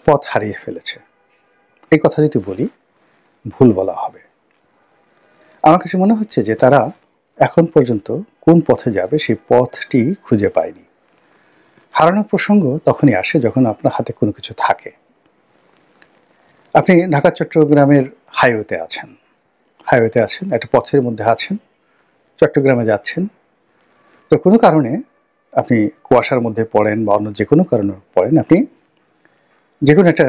পথ হারিয়ে ফেলেছে, এই কথা যদি বলি ভুল বলা হবে। আমার কাছে মনে হচ্ছে যে তারা এখন পর্যন্ত কোন পথে যাবে সেই পথটি খুঁজে পায়নি। হারানোর প্রসঙ্গ তখনই আসে যখন আপনার হাতে কোনো কিছু থাকে। আপনি ঢাকা চট্টগ্রামের হাইওয়েতে আছেন, একটা পথের মধ্যে আছেন, চট্টগ্রামে যাচ্ছেন। তো কোনো কারণে আপনি কুয়াশার মধ্যে পড়েন বা অন্য যে কোনো কারণে পড়েন, আপনি যে কোনো একটা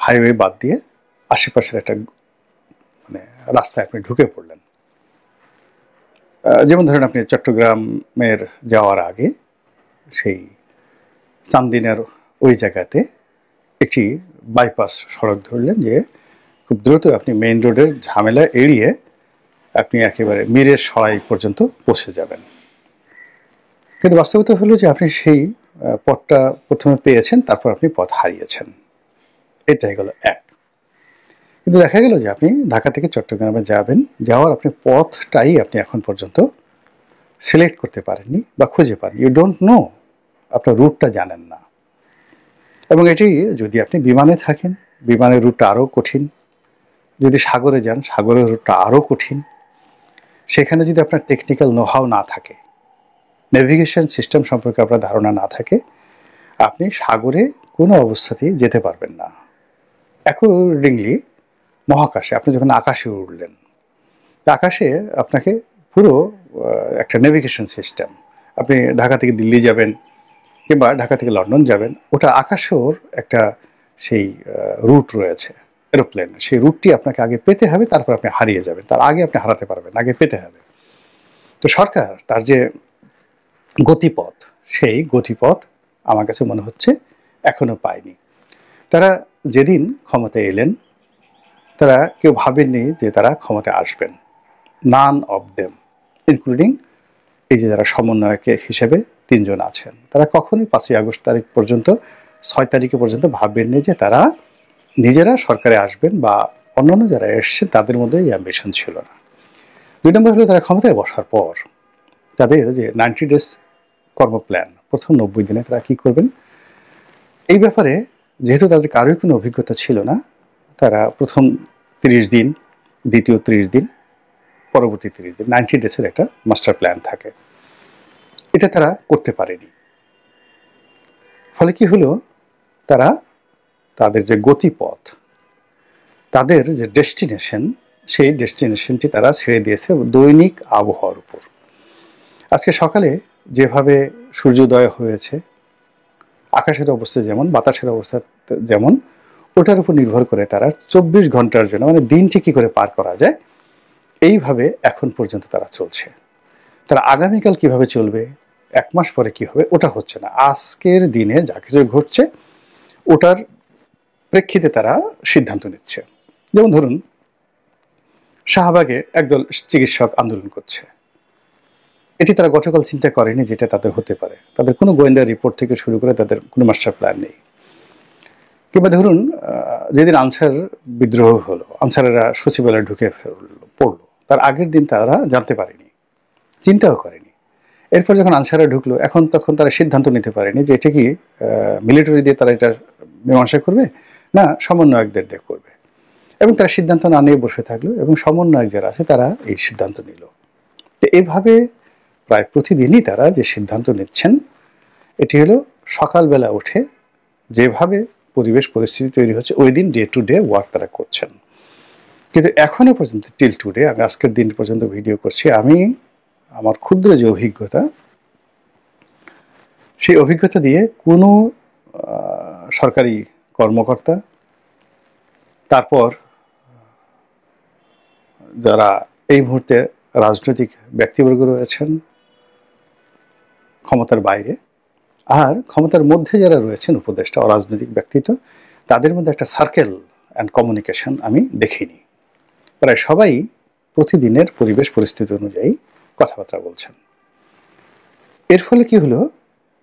হাইওয়ে বাদ দিয়ে আশেপাশের একটা রাস্তায় আপনি ঢুকে পড়লেন। যেমন ধরেন আপনি চট্টগ্রামের যাওয়ার আগে সেই চান্দিনার ওই জায়গাতে একটি বাইপাস সড়ক ধরলেন, যে খুব দ্রুত আপনি মেইন রোডের ঝামেলা এড়িয়ে আপনি একেবারে মীরের সরাই পর্যন্ত পৌঁছে যাবেন। কিন্তু বাস্তবতা হলো যে আপনি সেই পথটা প্রথমে পেয়েছেন, তারপর আপনি পথ হারিয়েছেন। এটাই গেল এক। কিন্তু দেখা গেল যে আপনি ঢাকা থেকে চট্টগ্রামে যাবেন, যাওয়ার আপনি পথটাই আপনি এখন পর্যন্ত সিলেক্ট করতে পারেননি বা খুঁজে পাননি। ইউ ডোন্ট নো, আপনার রুটটা জানেন না। এবং এটি যদি আপনি বিমানে থাকেন, বিমানের রুটটা আরও কঠিন। যদি সাগরে যান, সাগরের রুটটা আরও কঠিন। সেখানে যদি আপনার টেকনিক্যাল নোহাও না থাকে, নেভিগেশন সিস্টেম সম্পর্কে আপনার ধারণা না থাকে, আপনি সাগরে কোনো অবস্থাতেই যেতে পারবেন না। অ্যাকর্ডিংলি মহাকাশে আপনি যখন আকাশে উড়লেন, আকাশে আপনাকে পুরো একটা নেভিগেশন সিস্টেম, আপনি ঢাকা থেকে দিল্লি যাবেন কিংবা ঢাকা থেকে লন্ডন যাবেন, ওটা আকাশের একটা সেই রুট রয়েছে এরোপ্লেন, সেই রুটটি আপনাকে আগে পেতে হবে, তারপর আপনি হারিয়ে যাবেন। তার আগে আপনি হারাতে পারবেন, আগে পেতে হবে। তো সরকার তার যে গতিপথ, সেই গতিপথ আমার কাছে মনে হচ্ছে এখনো পায়নি। তারা যেদিন ক্ষমতায় এলেন, তারা কেউ ভাবেননি যে তারা ক্ষমতায় আসবেন। নান অফ দেম, ইনক্লুডিং এই যে যারা সমন্বয়ক হিসেবে 3 জন আছেন, তারা কখনোই 5ই আগস্ট তারিখ পর্যন্ত 6 তারিখে পর্যন্ত ভাববেননি যে তারা নিজেরা সরকারে আসবেন বা অন্যান্য যারা এসছেন তাদের মধ্যে এই অ্যাম্বিশন ছিল না। 2 নম্বর হলো তারা ক্ষমতায় বসার পর তাদের যে 90 ডেজ কর্মপ্ল্যান, প্রথম 90 দিনে তারা কী করবেন এই ব্যাপারে যেহেতু তাদের কারোই কোনো অভিজ্ঞতা ছিল না, তারা প্রথম 30 দিন, দ্বিতীয় 30 দিন, পরবর্তী 30 দিন, 90 ডেজের একটা মাস্টার প্ল্যান থাকে, এটা তারা করতে পারেনি। ফলে কি হলো, তারা তাদের যে গতিপথ, তাদের যে ডেস্টিনেশন, সেই ডেস্টিনেশনটি তারা ছেড়ে দিয়েছে দৈনিক আবহাওয়ার উপর। আজকে সকালে যেভাবে সূর্যোদয় হয়েছে, আকাশের অবস্থা যেমন, বাতাসের অবস্থা যেমন, ওটার উপর নির্ভর করে তারা 24 ঘন্টার জন্য দিনটি কী করে পার করা যায়, এইভাবে এখন পর্যন্ত তারা চলছে। তারা আগামীকাল কিভাবে চলবে, 1 মাস পরে কি হবে, ওটা হচ্ছে না। আজকের দিনে যা কিছু ঘটছে ওটার প্রেক্ষিতে তারা সিদ্ধান্ত নিচ্ছে। যেমন ধরুন, শাহবাগে একদল চিকিৎসক আন্দোলন করছে, এটি তারা গতকাল চিন্তা করেনি যেটা তাদের হতে পারে। তাদের কোনো গোয়েন্দা রিপোর্ট থেকে শুরু করে তাদের কোনো মাস্টার প্ল্যান নেই। কিংবা ধরুন, যেদিন আনসার বিদ্রোহ হলো, আনসারেরা সচিবালয়ে ঢুকে পড়লো, তার আগের দিন তারা জানতে পারেনি, চিন্তাও করেনি। এরপর যখন আনসাররা ঢুকলো, তখন তারা সিদ্ধান্ত নিতে পারেনি যে এটা কি মিলিটারি দিয়ে তারা এটা মীমাংসা করবে না সমন্বয়কদের দিয়ে করবে। এবং তারা সিদ্ধান্ত না নিয়ে বসে থাকলো এবং সমন্বয়ক যারা আছে তারা এই সিদ্ধান্ত নিল। তো এইভাবে প্রায় প্রতিদিনই তারা যে সিদ্ধান্ত নিচ্ছেন, এটি হলো সকালবেলা উঠে যেভাবে পরিবেশ পরিস্থিতি তৈরি হচ্ছে ওই দিন ডে টু ডে ওয়ার্ক তারা করছেন। কিন্তু এখনো পর্যন্ত টিল টুডে, আমি আজকের দিন পর্যন্ত ভিডিও করছি, আমি আমার ক্ষুদ্র যে অভিজ্ঞতা, সেই অভিজ্ঞতা দিয়ে কোনো সরকারি কর্মকর্তা, তারপর যারা এই মুহূর্তে রাজনৈতিক ব্যক্তিবর্গ রয়েছেন ক্ষমতার বাইরে, আর ক্ষমতার মধ্যে যারা রয়েছেন উপদেষ্টা ও রাজনৈতিক ব্যক্তিত্ব, তাদের মধ্যে একটা সার্কেল অ্যান্ড কমিউনিকেশন আমি দেখিনি। প্রায় সবাই প্রতিদিনের পরিবেশ পরিস্থিতি অনুযায়ী কথাবার্তা বলছেন। এর ফলে কি হলো,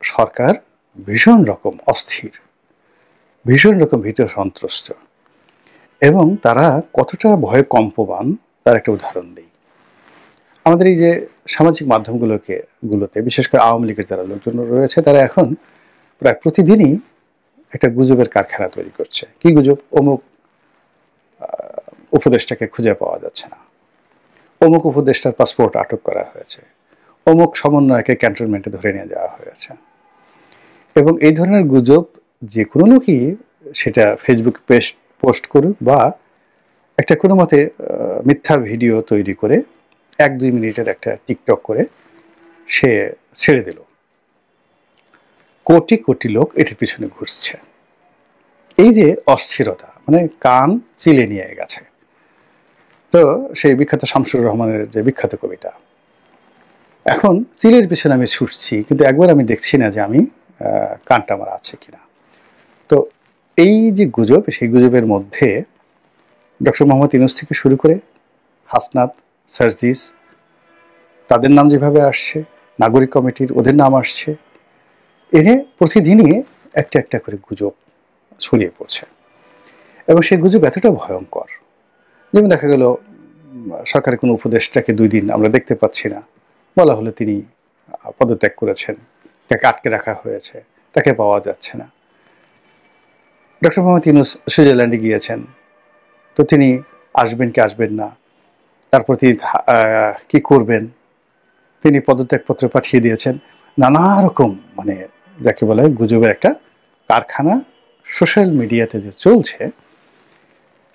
সরকার ভীষণ রকম অস্থির, ভীষণ রকম ভীত সন্ত্রস্ত, এবং তারা কতটা ভয়ে কম্পমান তার একটা উদাহরণ দিই। আমাদের এই যে সামাজিক মাধ্যমগুলোতে বিশেষ করে আওয়ামী লীগের যারা লোকজন রয়েছে, তারা এখন প্রায় প্রতিদিনই একটা গুজবের কারখানা তৈরি করছে। কি গুজব? অমুক উপদেষ্টাকে খুঁজে পাওয়া যাচ্ছে না, অমুক উপদেষ্টার পাসপোর্ট আটক করা হয়েছে, অমুক সমন্বয়কে ক্যান্টনমেন্টে ধরে নিয়ে যাওয়া হয়েছে। এবং এই ধরনের গুজব যে কোনো লোকই, সেটা ফেসবুকে পোস্ট করুক বা একটা কোনো মতে মিথ্যা ভিডিও তৈরি করে 1-2 মিনিটের একটা টিকটক করে সে ছেড়ে দিল, কোটি কোটি লোক এটার পিছনে ঘুরছে। এই যে অস্থিরতা, মানে কান চিলে নিয়ে গেছে। তো সেই বিখ্যাত শামসুর রহমানের যে বিখ্যাত কবিতা, এখন চিলের পিছনে আমি ছুটছি, কিন্তু একবার আমি দেখছি না যে আমি কানটা আমার আছে কিনা। তো এই যে গুজব, সেই গুজবের মধ্যে ডক্টর মোহাম্মদ ইউনূস থেকে শুরু করে হাসনাত, সার্জিস, তাদের নাম যেভাবে আসছে, নাগরিক কমিটির ওদের নাম আসছে, এনে প্রতিদিনই একটা একটা করে গুজব ছড়িয়ে পড়ছে। এবং সেই গুজব এতটা ভয়ঙ্কর, যেমন দেখা গেল সরকারের কোনো উপদেষ্টাকে 2 দিন আমরা দেখতে পাচ্ছি না, বলা হলো তিনি পদত্যাগ করেছেন, তাকে আটকে রাখা হয়েছে, তাকে পাওয়া যাচ্ছে না। ডক্টর মোহাম্মদ ইউনূস সুইজারল্যান্ডে গিয়েছেন, তো তিনি আসবেন কি আসবেন না, তারপর তিনি কি করবেন, তিনি পদত্যাগপত্র পাঠিয়ে দিয়েছেন। নানা রকম, মানে যাকে বলা হয় গুজবের একটা কারখানা সোশ্যাল মিডিয়াতে যে চলছে,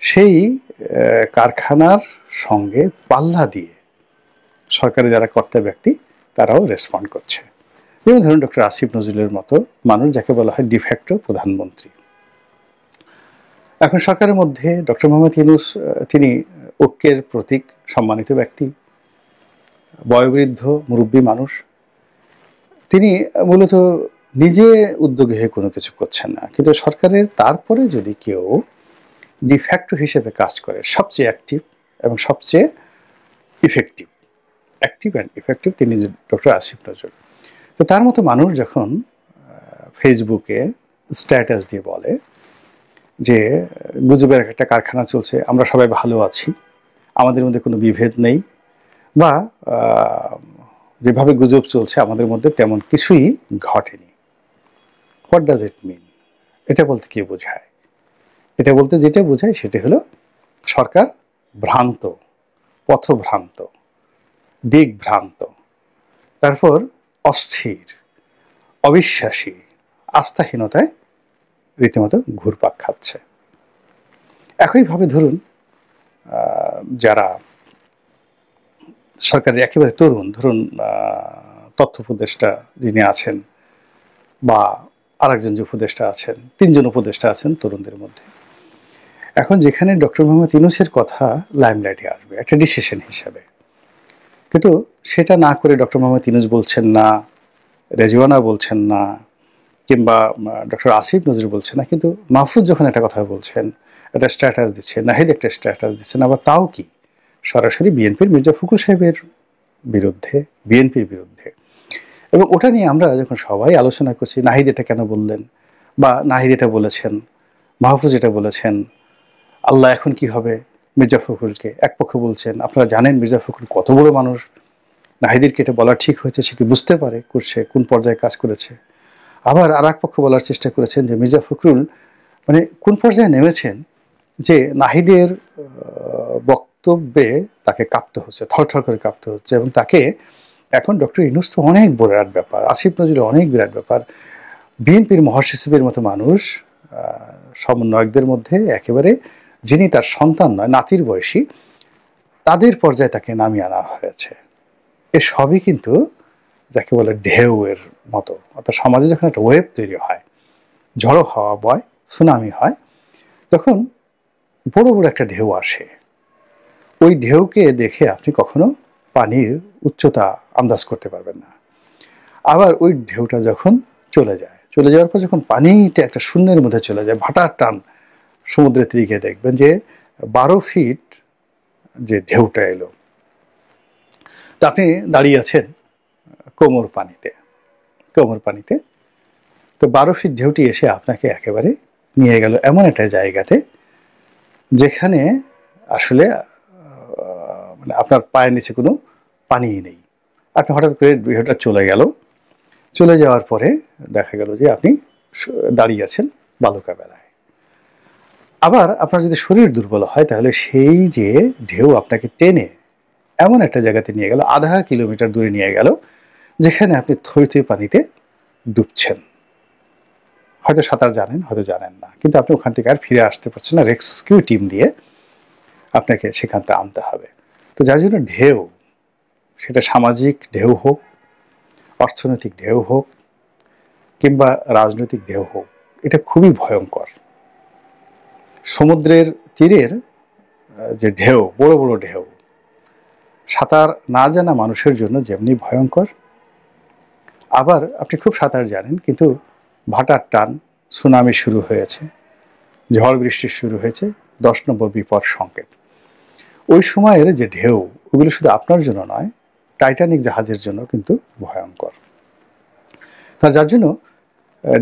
সেই কারখানার সঙ্গে পাল্লা দিয়ে সরকারি যারা কর্তা ব্যক্তি তারাও রেসপন্ড করছে। যেমন ধরুন ডক্টর আসিফ নজরুলের মতো মানুষ, যাকে বলা হয় ডিফ্যাক্টো প্রধানমন্ত্রী। এখন সরকারের মধ্যে ডক্টর মোহাম্মদ ইউনূস, তিনি ঐক্যের প্রতীক, সম্মানিত ব্যক্তি, বয়োবৃদ্ধ মুরব্বী মানুষ। তিনি মূলত নিজে উদ্যোগী হয়ে কোনো কিছু করছেন না, কিন্তু সরকারের তারপরে যদি কেউ ডিফ্যাক্টো হিসেবে কাজ করে, সবচেয়ে অ্যাক্টিভ এবং সবচেয়ে ইফেক্টিভ, অ্যাক্টিভ অ্যান্ড ইফেক্টিভ, তিনি ডক্টর আসিফ নজরুল। তো তার মতো মানুষ যখন ফেসবুকে স্ট্যাটাস দিয়ে বলে যে গুজবের একটা কারখানা চলছে, আমরা সবাই ভালো আছি, আমাদের মধ্যে কোনো বিভেদ নেই, বা যেভাবে গুজব চলছে আমাদের মধ্যে তেমন কিছুই ঘটেনি, হোয়াট ডাজ ইট মিন? এটা বলতে কি বোঝায়? এটা বলতে যেটা বোঝায় সেটা হলো সরকার ভ্রান্ত, পথভ্রান্ত, দিকভ্রান্ত, তারপর অস্থির, অবিশ্বাসী, আস্থাহীনতায় রীতিমতো ঘুরপাক খাচ্ছে। একইভাবে ধরুন যারা সরকারের একেবারে তরুণ, ধরুন তথ্য উপদেষ্টা যিনি আছেন, বা আরেকজন যে উপদেষ্টা আছেন, 3 জন উপদেষ্টা আছেন তরুণদের মধ্যে। এখন যেখানে ডক্টর মোহাম্মদ ইউনূসের কথা লাইমলাইটে আসবে একটা ডিসিশন হিসাবে, কিন্তু সেটা না করে ডক্টর মোহাম্মদ ইউনূস বলছেন না, রেজওয়ানা বলছেন না, কিংবা ডক্টর আসিফ নজরুল বলছেন না, কিন্তু মাহফুজ যখন একটা কথা বলছেন, একটা স্ট্যাটাস দিচ্ছে, নাহিদ একটা স্ট্যাটাস দিচ্ছেন, আবার তাও কি সরাসরি বিএনপির মির্জা ফখরুল সাহেবের বিরুদ্ধে, বিএনপির বিরুদ্ধে। এবং ওটা নিয়ে আমরা যখন সবাই আলোচনা করছি, নাহিদ এটা কেন বললেন, বা নাহিদ এটা বলেছেন, মাহফুজ এটা বলেছেন, আল্লাহ এখন কি হবে, মির্জা ফখরুলকে এক পক্ষ বলছেন। আপনারা জানেন মির্জা ফখরুল কত বড় মানুষ, নাহিদেরকে এটা বলা ঠিক হয়েছে, সে কি বুঝতে পারে করছে, কোন পর্যায়ে কাজ করেছে। আবার আর এক পক্ষ বলার চেষ্টা করেছেন যে মির্জা ফখরুল মানে কোন পর্যায়ে নেমেছেন, যে নাহিদের বক্তব্যে তাকে কাঁপতে হচ্ছে, থরথর করে কাঁপতে হচ্ছে, এবং তাকে এখন ডক্টর ইউনূস তো অনেক বিরাট ব্যাপার, আসিফ নজরুল অনেক বিরাট ব্যাপার, বিএনপির মহাসচিবের মতো মানুষ, সমন্বয়কদের মধ্যে একেবারে যিনি তার সন্তান নয়, নাতির বয়সী, তাদের পর্যায়ে তাকে নামিয়ে আনা হয়েছে। এ সবই কিন্তু যাকে বলে ঢেউয়ের মতো, অর্থাৎ সমাজে যখন একটা ওয়েভ তৈরি হয়, ঝড়ো হাওয়া বয়, সুনামি হয়, তখন বড় বড় একটা ঢেউ আসে। ওই ঢেউকে দেখে আপনি কখনো পানির উচ্চতা আন্দাজ করতে পারবেন না। আবার ওই ঢেউটা যখন চলে যায়, চলে যাওয়ার পর যখন পানিটা একটা শূন্যের মধ্যে চলে যায়, ভাটার টান, সমুদ্রের তীরে দেখবেন যে 12 ফিট যে ঢেউটা এলো, তা আপনি দাঁড়িয়ে আছেন কোমর পানিতে, কোমর পানিতে, তো 12 ফিট ঢেউটি এসে আপনাকে একেবারে নিয়ে গেল এমন একটা জায়গাতে যেখানে আসলে মানে আপনার পায়ের নিচে কোনো পানিই নেই। আপনি হঠাৎ করে ঢেউটা চলে গেল, চলে যাওয়ার পরে দেখা গেল যে আপনি দাঁড়িয়ে আছেন বালুকা বেলায়। আবার আপনার যদি শরীর দুর্বল হয় তাহলে সেই যে ঢেউ আপনাকে টেনে এমন একটা জায়গাতে নিয়ে গেল, 0.5 কিলোমিটার দূরে নিয়ে গেল, যেখানে আপনি থই থই পানিতে ডুবছেন। হয়তো সাঁতার জানেন, হয়তো জানেন না, কিন্তু আপনি ওখান থেকে আর ফিরে আসতে পারছেন না, রেস্কিউ টিম দিয়ে আপনাকে সেখান থেকে আনতে হবে। তো যার জন্য ঢেউ, সেটা সামাজিক ঢেউ হোক, অর্থনৈতিক ঢেউ হোক, কিংবা রাজনৈতিক ঢেউ হোক, এটা খুবই ভয়ঙ্কর। সমুদ্রের তীরের যে ঢেউ, বড় বড় ঢেউ, সাঁতার না জানা মানুষের জন্য যেমনি ভয়ঙ্কর, আবার আপনি খুব সাঁতার জানেন কিন্তু ভাটার টান, সুনামি শুরু হয়েছে, ঝড় বৃষ্টি শুরু হয়েছে, 10 নম্বর বিপদ সংকেত। ওই সময়ের যে ঢেউ, ওগুলো শুধু আপনার জন্য নয়, টাইটানিক জাহাজের জন্য কিন্তু ভয়ঙ্কর। যার জন্য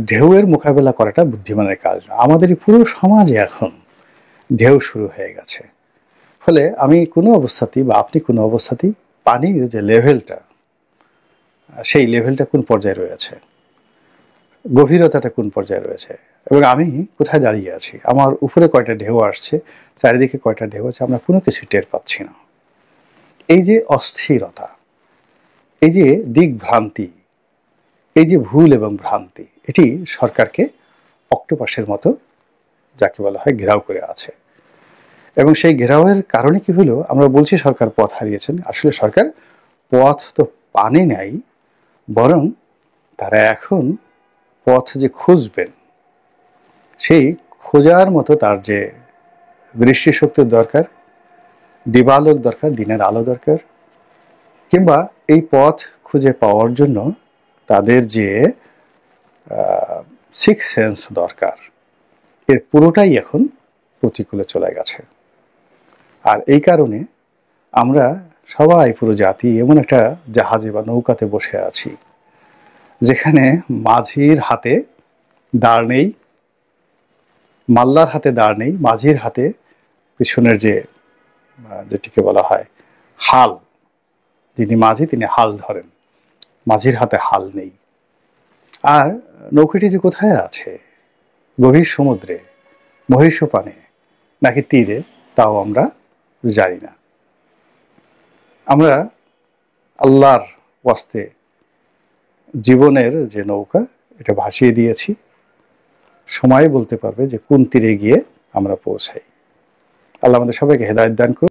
ঢেউয়ের মোকাবেলা করাটা বুদ্ধিমানের কাজ না। আমাদের এই পুরো সমাজে এখন ঢেউ শুরু হয়ে গেছে। ফলে আমি কোনো অবস্থাতেই বা আপনি কোনো অবস্থাতেই পানির যে লেভেলটা, সেই লেভেলটা কোন পর্যায়ে রয়েছে, গভীরতাটা কোন পর্যায়ে রয়েছে, এবং আমি কোথায় দাঁড়িয়ে আছি, আমার উপরে কয়টা ঢেউ আসছে, চারিদিকে কয়টা ঢেউ আছে, আমরা কোনো কিছু টের পাচ্ছি না। এই যে অস্থিরতা, এই যে দিকভ্রান্তি, এই যে ভুল এবং ভ্রান্তি, এটি সরকারকে অক্টোপাসের মতো, যাকে বলা হয়, ঘেরাও করে আছে। এবং সেই ঘেরাওয়ের কারণে কি হলো, আমরা বলছি সরকার পথ হারিয়েছেন, আসলে সরকার পথ তো পানে নাই, বরং তারা এখন পথ যে খুঁজবেন, সেই খোঁজার মতো তার যে দৃষ্টিশক্তির দরকার, দিবালোক দরকার, দিনের আলো দরকার, কিংবা এই পথ খুঁজে পাওয়ার জন্য তাদের যে সিক্স সেন্স দরকার, এর পুরোটাই এখন প্রতিকূলে চলে গেছে। আর এই কারণে আমরা সবাই, পুরো জাতি, এমন একটা জাহাজে বা নৌকাতে বসে আছি যেখানে মাঝির হাতে দাঁড় নেই, মাল্লার হাতে দাঁড় নেই, মাঝির হাতে পিছনের যেটিকে বলা হয় হাল, যিনি মাঝি তিনি হাল ধরেন, মাঝির হাতে হাল নেই। আর নৌকাটি যে কোথায় আছে, গভীর সমুদ্রে, মহিষপানে, নাকি তীরে, তাও আমরা জানি না। আমরা আল্লাহর ওয়াস্তে জীবনের যে নৌকা, এটা ভাসিয়ে দিয়েছি। সময় বলতে পারবে যে কোন তীরে গিয়ে আমরা পৌঁছাই। আল্লাহ আমাদের সবাইকে হেদায়েত দান করুন।